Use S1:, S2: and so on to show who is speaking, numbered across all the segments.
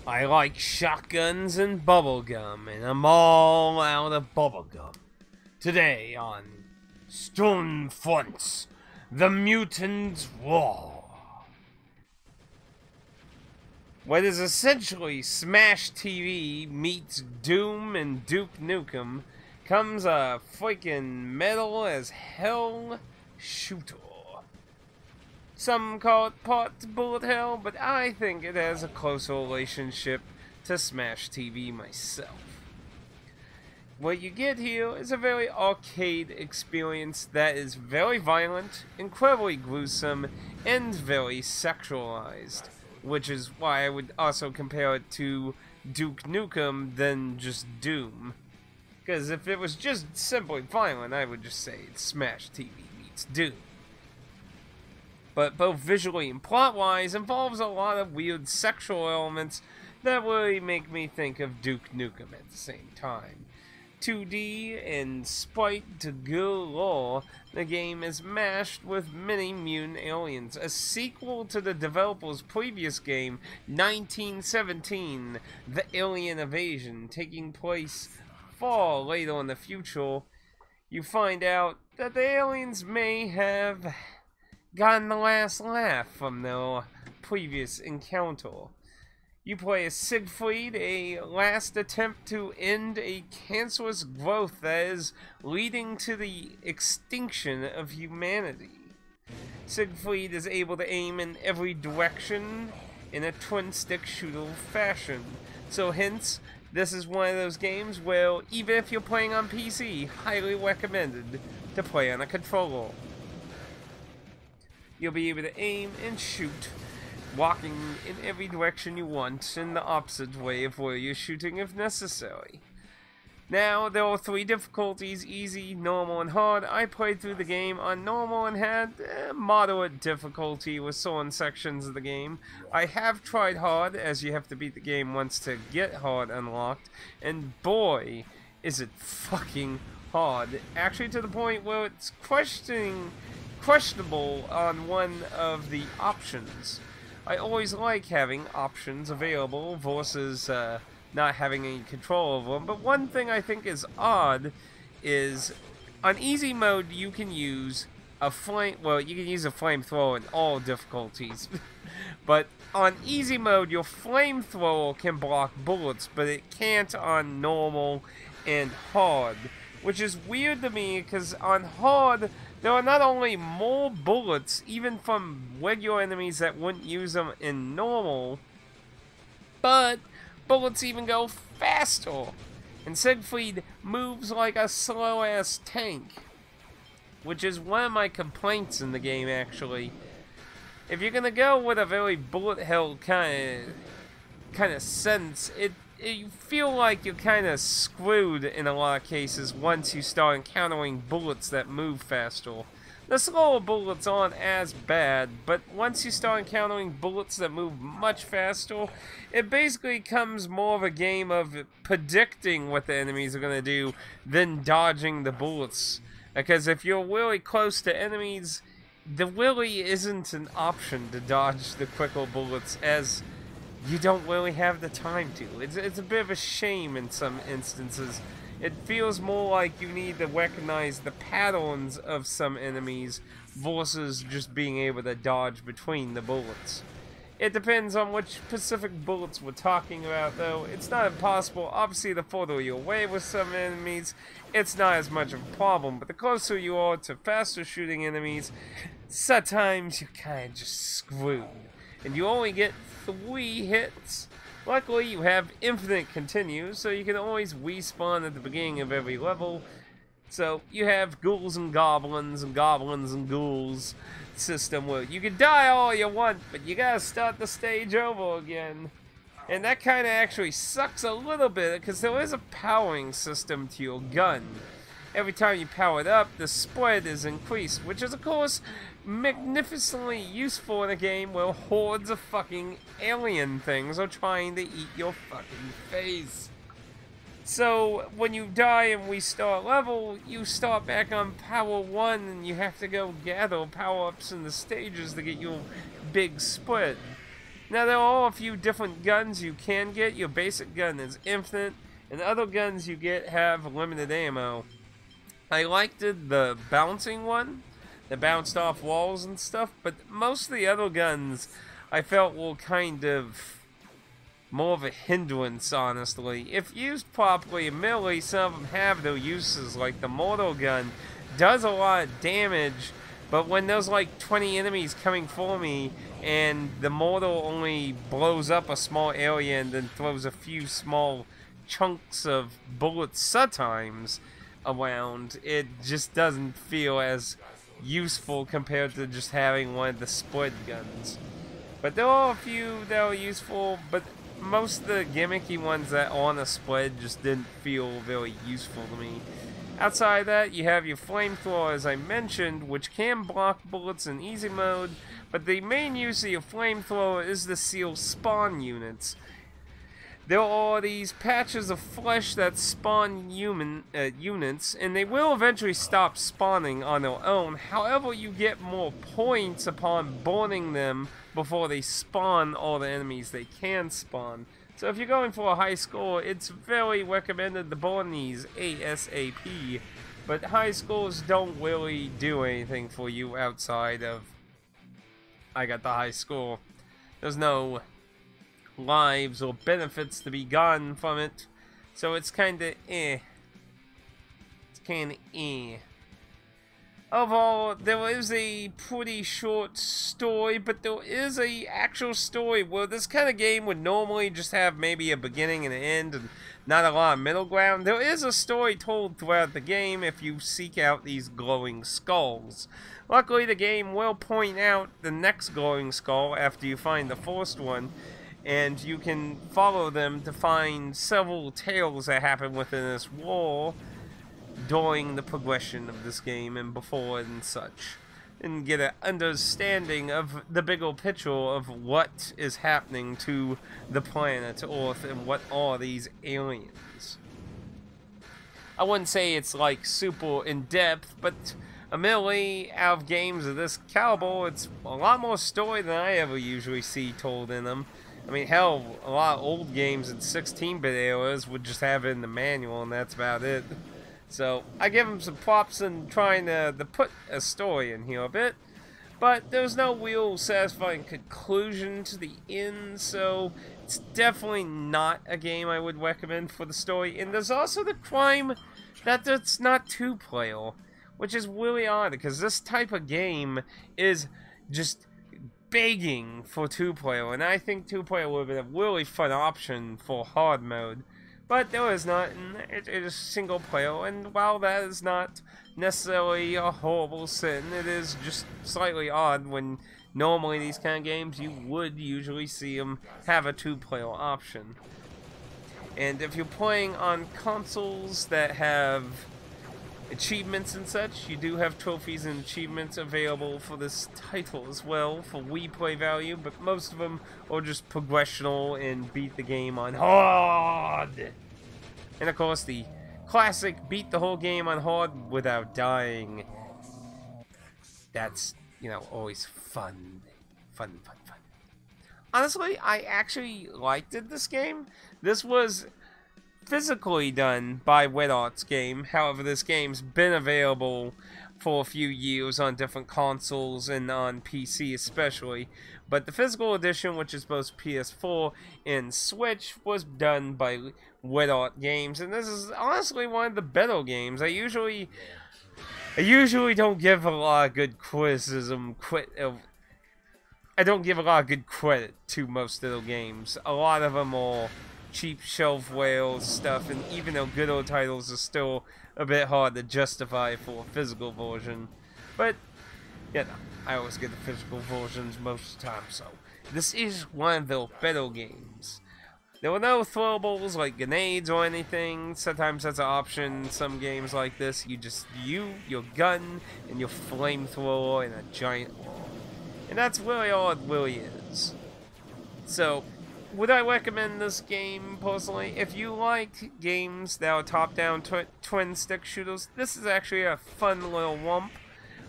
S1: I like shotguns and bubblegum, and I'm all out of bubblegum. Today on SturmFront The Mutant War. What is essentially Smash TV meets Doom and Duke Nukem comes a freaking metal as hell shooter. Some call it part bullet hell, but I think it has a closer relationship to Smash TV myself. What you get here is a very arcade experience that is very violent, incredibly gruesome, and very sexualized, which is why I would also compare it to Duke Nukem than just Doom. Because if it was just simply violent, I would just say it's Smash TV meets Doom. But both visually and plot-wise involves a lot of weird sexual elements that really make me think of Duke Nukem at the same time. 2D and sprite to galore, the game is mashed with many mutant aliens, a sequel to the developer's previous game, 1917, The Alien Invasion, taking place far later in the future. You find out that the aliens may have gotten the last laugh from their previous encounter. You play as Siegfried, a last attempt to end a cancerous growth that is leading to the extinction of humanity. Siegfried is able to aim in every direction in a twin-stick shooter fashion, so hence, this is one of those games where, even if you're playing on PC, highly recommended to play on a controller. You'll be able to aim and shoot, walking in every direction you want, in the opposite way of where you're shooting if necessary. Now, there are 3 difficulties: easy, normal, and hard. I played through the game on normal and had moderate difficulty with certain sections of the game. I have tried hard, as you have to beat the game once to get hard unlocked, and boy, is it fucking hard. Actually, to the point where it's questionable on one of the options. I always like having options available versus not having any control over them, but one thing I think is odd is on easy mode you can use a flamethrower in all difficulties. But on easy mode your flamethrower can block bullets, but it can't on normal and hard, which is weird to me because on hard there are not only more bullets, even from regular enemies that wouldn't use them in normal, but bullets even go faster. And Siegfried moves like a slow-ass tank, which is one of my complaints in the game, actually. If you're gonna go with a very bullet hell kind of sense, you feel like you're kind of screwed in a lot of cases once you start encountering bullets that move faster. The slower bullets aren't as bad, but once you start encountering bullets that move much faster, it basically becomes more of a game of predicting what the enemies are going to do than dodging the bullets. Because if you're really close to enemies, there really isn't an option to dodge the quicker bullets, as you don't really have the time to. It's a bit of a shame in some instances. It feels more like you need to recognize the patterns of some enemies versus just being able to dodge between the bullets. It depends on which specific bullets we're talking about, though. It's not impossible. Obviously, the further you're away with some enemies, it's not as much of a problem. But the closer you are to faster shooting enemies, sometimes you're kind of just screwed. And you only get 3 hits. Luckily, you have infinite continues, so you can always respawn at the beginning of every level. So, you have ghouls and goblins and ghouls system where you can die all you want, but you gotta start the stage over again. And that kinda actually sucks a little bit, because there is a powering system to your gun. Every time you power it up, the spread is increased, which is, of course, magnificently useful in a game where hordes of fucking alien things are trying to eat your fucking face. So, when you die and restart level, you start back on power 1, and you have to go gather power-ups in the stages to get your big spread. Now, there are a few different guns you can get. Your basic gun is infinite, and other guns you get have limited ammo. I liked the bouncing one that bounced off walls and stuff, but most of the other guns I felt were kind of more of a hindrance, honestly. If used properly, admittedly, some of them have their uses, like the mortar gun does a lot of damage, but when there's like 20 enemies coming for me, and the mortar only blows up a small area and then throws a few small chunks of bullets sometimes around, it just doesn't feel as useful compared to just having one of the split guns. But there are a few that are useful, but most of the gimmicky ones that are on a split just didn't feel very useful to me. Outside of that, you have your flamethrower, as I mentioned, which can block bullets in easy mode, but the main use of your flamethrower is to seal spawn units. There are these patches of flesh that spawn units, and they will eventually stop spawning on their own. However, you get more points upon burning them before they spawn all the enemies they can spawn. So if you're going for a high score, it's very recommended to burn these ASAP. But high scores don't really do anything for you outside of, I got the high score. There's no lives or benefits to be gotten from it, so it's kinda eh. It's kinda eh. Overall, there is a pretty short story, but there is a actual story where this kind of game would normally just have maybe a beginning and an end and not a lot of middle ground. There is a story told throughout the game if you seek out these glowing skulls. Luckily, the game will point out the next glowing skull after you find the first one, and you can follow them to find several tales that happen within this war during the progression of this game and before and such, and get an understanding of the bigger picture of what is happening to the planet Earth and what are these aliens. I wouldn't say it's like super in-depth, but admittedly, out of games of this caliber, it's a lot more story than I ever usually see told in them. I mean, hell, a lot of old games in 16-bit eras would just have it in the manual, and that's about it. So, I give them some props in trying to put a story in here a bit, but there's no real satisfying conclusion to the end, so it's definitely not a game I would recommend for the story. And there's also the crime that it's not two-player, which is really odd, because this type of game is just begging for two-player, and I think two-player would have been a really fun option for hard mode, but there is not, and it is single-player, and while that is not necessarily a horrible sin, it is just slightly odd when normally these kind of games you would usually see them have a two-player option. And if you're playing on consoles that have achievements and such, you do have trophies and achievements available for this title as well for Wii play value, but most of them are just progressional and beat the game on hard. And of course the classic beat the whole game on hard without dying. That's, you know, always fun. Fun. Honestly, I actually liked this game. This was physically done by WetArt's game. However, this game's been available for a few years on different consoles and on PC especially. But the physical edition, which is both PS4 and Switch, was done by WetArt Games, and this is honestly one of the better games. I usually don't give a lot of good criticism. I don't give a lot of good credit to most of the games. A lot of them are cheap shelfware stuff, and even though good old titles are still a bit hard to justify for a physical version, but you know, I always get the physical versions most of the time, so this is one of the better games. There were no throwables like grenades or anything. Sometimes that's an option in some games like this. You just your gun, and your flamethrower, and a giant wall. And that's really all it really is. So, would I recommend this game, personally? If you like games that are top-down twin-stick shooters, this is actually a fun little wump.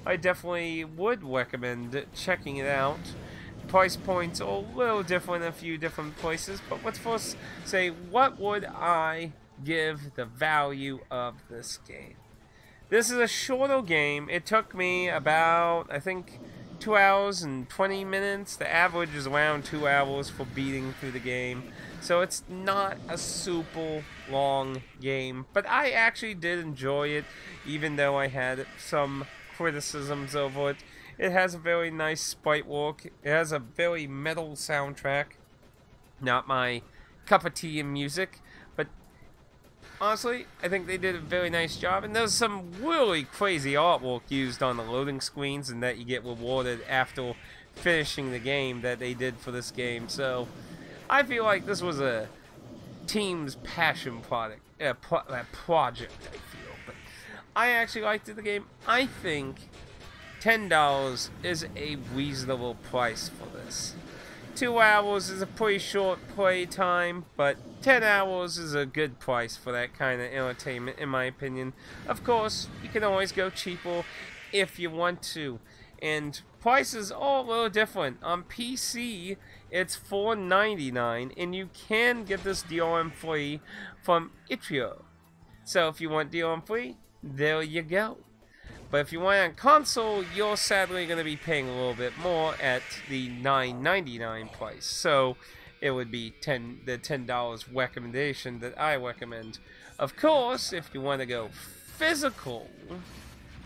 S1: I definitely would recommend checking it out. price points are a little different in a few different places, but let's first say, what would I give the value of this game? This is a shorter game. It took me about, I think, 2 hours and 20 minutes. The average is around 2 hours for beating through the game. So it's not a super long game. But I actually did enjoy it, even though I had some criticisms over it. It has a very nice sprite work. It has a very metal soundtrack. Not my cup of tea in music, but honestly, I think they did a very nice job, and there's some really crazy artwork used on the loading screens and that you get rewarded after finishing the game that they did for this game. So I feel like this was a team's passion project, I feel. But I actually liked the game. I think $10 is a reasonable price for this. 2 hours is a pretty short play time, but 10 hours is a good price for that kind of entertainment, in my opinion. Of course, you can always go cheaper if you want to. And prices are a little different. On PC, it's $4.99, and you can get this DRM free from Itch.io. So if you want DRM free, there you go. But if you want on console, you're sadly going to be paying a little bit more at the $9.99 price. So it would be the $10 recommendation that I recommend. Of course, if you want to go physical,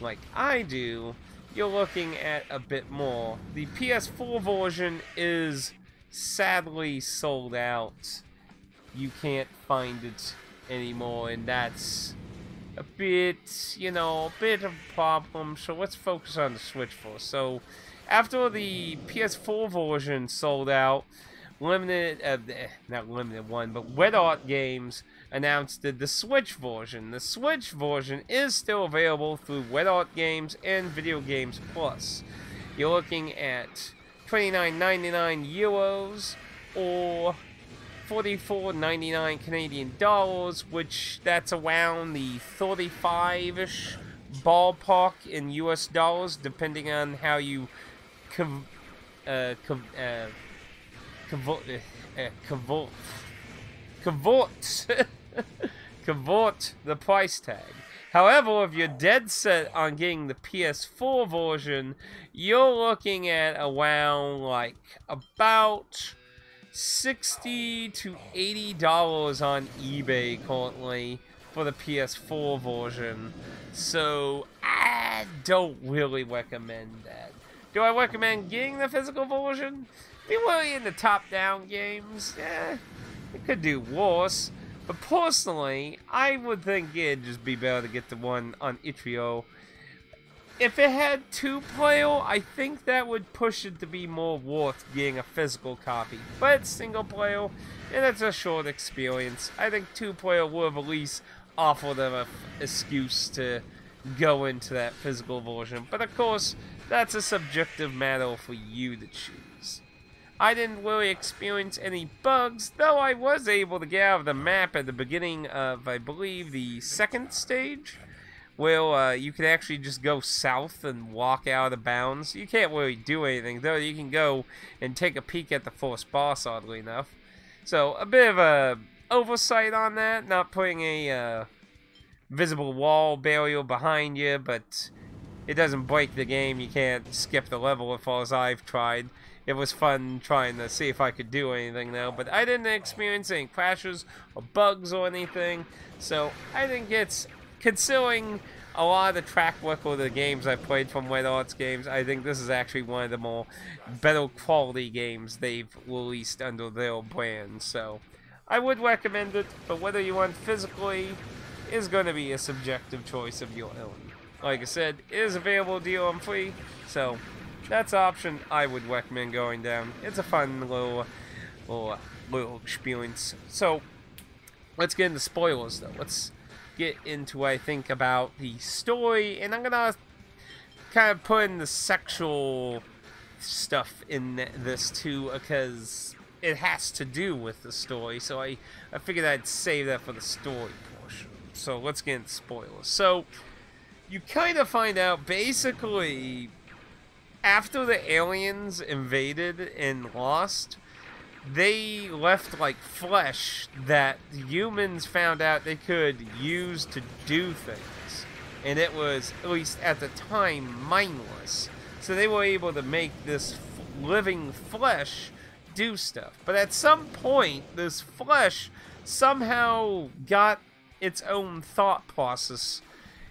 S1: like I do, you're looking at a bit more. The PS4 version is sadly sold out. You can't find it anymore, and that's a bit, a bit of a problem. So let's focus on the Switch first. So after the PS4 version sold out, not limited one, but Red Art Games announced the Switch version. The Switch version is still available through Red Art Games and Video Games Plus. You're looking at €29.99 or $44.99 Canadian dollars, which that's around the 35-ish ballpark in US dollars, depending on how you convert the price tag. However, if you're dead set on getting the PS4 version, you're looking at around like about $60 to $80 on eBay currently for the PS4 version. So I don't really recommend that. Do I recommend getting the physical version? If you're really into top-down games, it could do worse. But personally, I would think it'd just be better to get the one on Itch.io. If it had 2-player, I think that would push it to be more worth getting a physical copy. But it's single-player, and it's a short experience. I think 2-player would have at least offered them an excuse to go into that physical version. But of course, that's a subjective matter for you to choose. I didn't really experience any bugs, though I was able to get out of the map at the beginning of, I believe, the second stage, where you can actually just go south and walk out of bounds. You can't really do anything, though you can go and take a peek at the first boss, oddly enough. So, a bit of a oversight on that, not putting a visible wall barrier behind you, but it doesn't break the game. You can't skip the level as far as I've tried. It was fun trying to see if I could do anything though, but I didn't experience any crashes or bugs or anything, so I think it's, considering a lot of the track record of the games I played from Red Arts games, I think this is actually one of the more better quality games they've released under their brand. So I would recommend it, but whether you want physically is going to be a subjective choice of your own. Like I said, it is available DRM free, so that's an option I would recommend going down. It's a fun little experience. So let's get into spoilers though. Let's get into what I think about the story, and I'm gonna kind of put in the sexual stuff in this too, because it has to do with the story, so I figured I'd save that for the story portion. So let's get into spoilers. So you kind of find out basically after the aliens invaded and lost, they left like flesh that humans found out they could use to do things. And it was, at least at the time, mindless. So they were able to make this living flesh do stuff. But at some point, this flesh somehow got its own thought process.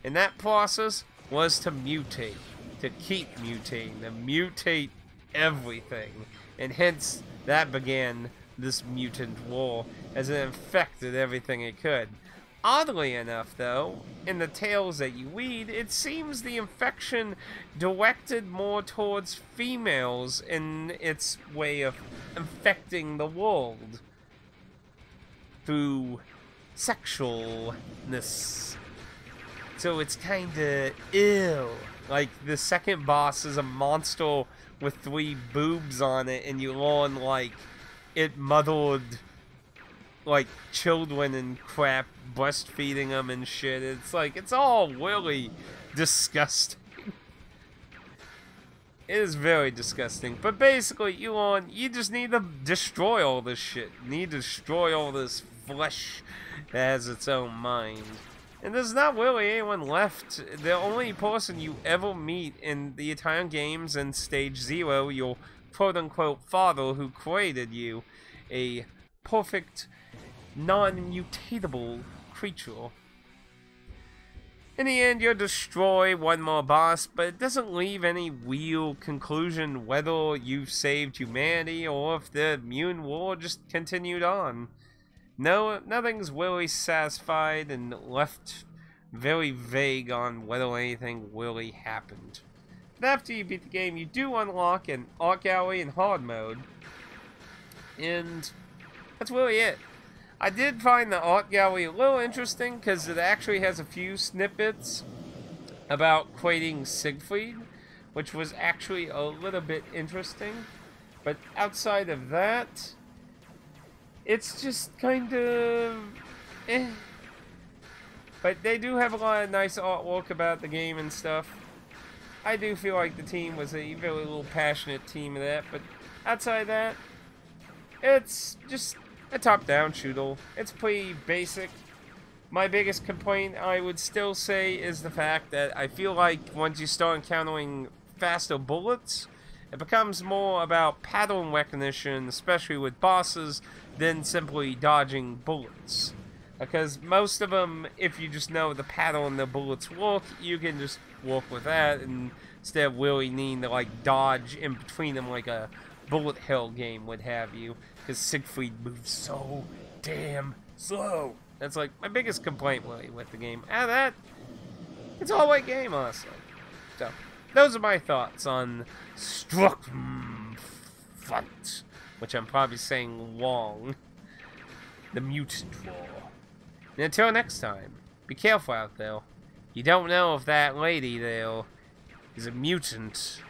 S1: And that process was to mutate. To keep mutating. To mutate everything. And hence, that began this mutant war as it infected everything it could. Oddly enough, though, in the tales that you read, it seems the infection directed more towards females in its way of infecting the world through sexualness. So it's kinda ill. Like, the second boss is a monster with 3 boobs on it, and you learn, like, it mothered, like, children and crap, breastfeeding them and shit. It's like, it's all really disgusting. It is very disgusting. But basically, you just need to destroy all this shit. You need to destroy all this flesh that has its own mind. And there's not really anyone left. The only person you ever meet in the entire games in Stage 0, your quote-unquote father who created you, a perfect, non-mutatable creature. In the end, you'll destroy one more boss, but it doesn't leave any real conclusion whether you've saved humanity or if the mutant war just continued on. No, nothing's really satisfied and left very vague on whether anything really happened. But after you beat the game, you do unlock an art gallery in hard mode. And that's really it. I did find the art gallery a little interesting because it actually has a few snippets about creating Siegfried, which was actually a little bit interesting. But outside of that, it's just kind of eh. But they do have a lot of nice artwork about the game and stuff. I do feel like the team was a very little passionate team of that, but outside of that, it's just a top-down shooter. It's pretty basic. My biggest complaint, I would still say, is the fact that I feel like once you start encountering faster bullets, it becomes more about pattern recognition, especially with bosses, than simply dodging bullets. Because most of them, if you just know the pattern the bullets work, you can just work with that and instead of really needing to like dodge in between them like a bullet hell game would have you. Because Siegfried moves so damn slow. That's like my biggest complaint really with the game. Out of that, it's all right game, honestly. So, those are my thoughts on SturmFront, which I'm probably saying wrong. The Mutant War. And until next time, be careful out there. You don't know if that lady there is a mutant